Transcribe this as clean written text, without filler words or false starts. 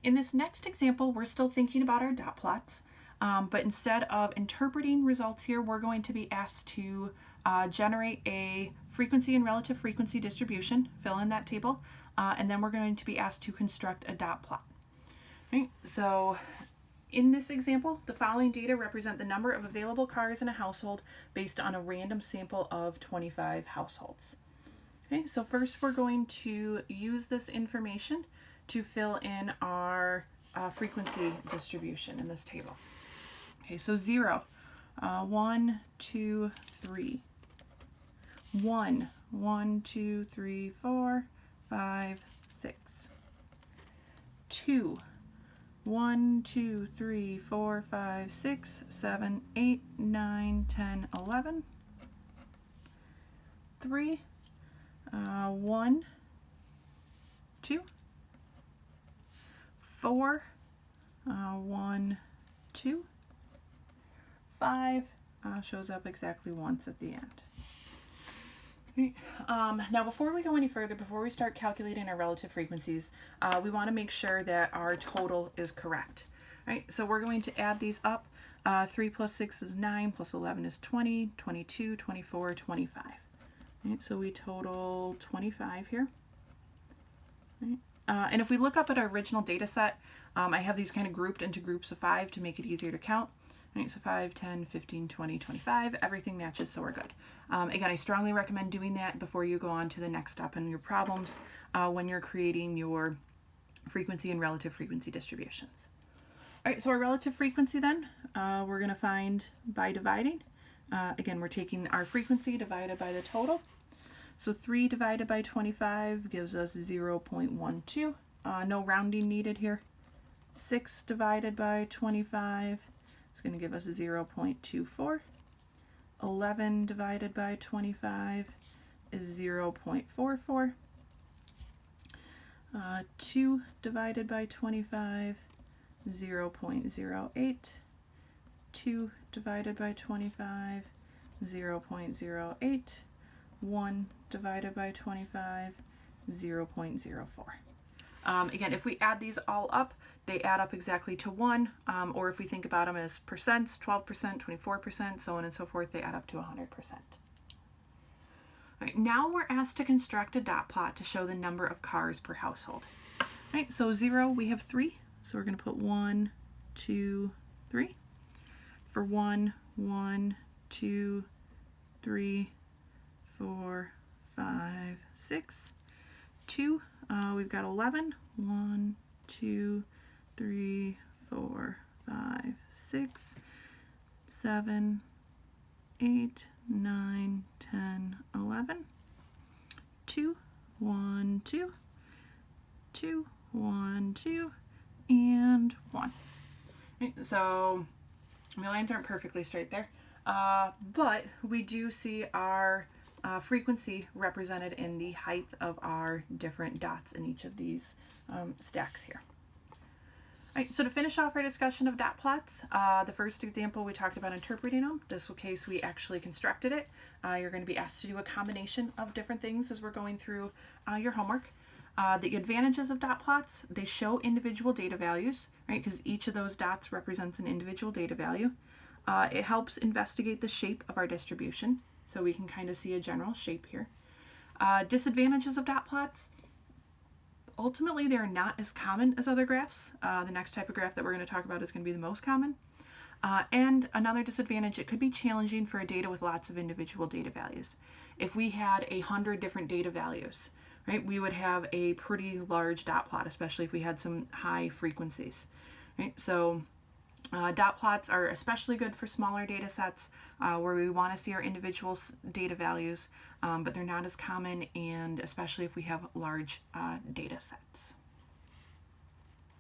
In this next example, we're still thinking about our dot plots, but instead of interpreting results here, we're going to be asked to generate a frequency and relative frequency distribution, fill in that table, and then we're going to be asked to construct a dot plot. Right? So in this example, the following data represent the number of available cars in a household based on a random sample of 25 households. Okay, so first we're going to use this information to fill in our frequency distribution in this table. Okay, so 0, 1, 2, 3. 1, 1, 2, 3, 4, 5, 6. 2, 1, 2, 3, 4, 5, 6, 7, 8, 9, 10, 11. 3, 1, 2, 4, 1, 2, 5 shows up exactly once at the end. Okay. Now before we go any further, before we start calculating our relative frequencies, we want to make sure that our total is correct. Right? So we're going to add these up. 3 plus 6 is 9, plus 11 is 20, 22, 24, 25. Right? So we total 25 here. Right? And if we look up at our original data set, I have these kind of grouped into groups of 5 to make it easier to count. Right, so 5, 10, 15, 20, 25, everything matches, so we're good. Again, I strongly recommend doing that before you go on to the next step in your problems when you're creating your frequency and relative frequency distributions. All right, so our relative frequency then, we're going to find by dividing. Again, we're taking our frequency divided by the total. So 3 divided by 25 gives us 0.12. No rounding needed here. 6 divided by 25 is going to give us 0.24. 11 divided by 25 is 0.44. 2 divided by 25, 0.08. 2 divided by 25, 0.08. 1 divided by 25, 0.04. Again, if we add these all up, they add up exactly to 1, or if we think about them as percents, 12%, 24%, so on and so forth, they add up to 100%. All right, now we're asked to construct a dot plot to show the number of cars per household. All right, so 0, we have 3, so we're going to put 1, 2, 3. For 1, 1, 2, 3, 4, 5, 6. 2, we've got 11. 1, 2, 3, 4, 5, 6, 7, 8, 9, 10, 11. 2, 1, 2, 2, 1, 2, and 1. Right, so my lines aren't perfectly straight there, but we do see our frequency represented in the height of our different dots in each of these stacks here. All right, so to finish off our discussion of dot plots, the first example we talked about interpreting them. This case we actually constructed it. You're going to be asked to do a combination of different things as we're going through your homework. The advantages of dot plots, they show individual data values, right? Because each of those dots represents an individual data value. It helps investigate the shape of our distribution, so we can kind of see a general shape here. Disadvantages of dot plots, ultimately they're not as common as other graphs. The next type of graph that we're going to talk about is going to be the most common. And another disadvantage, it could be challenging for a data with lots of individual data values. If we had 100 different data values, right, we would have a pretty large dot plot, especially if we had some high frequencies. Right? So dot plots are especially good for smaller data sets where we want to see our individual data values, but they're not as common, and especially if we have large data sets.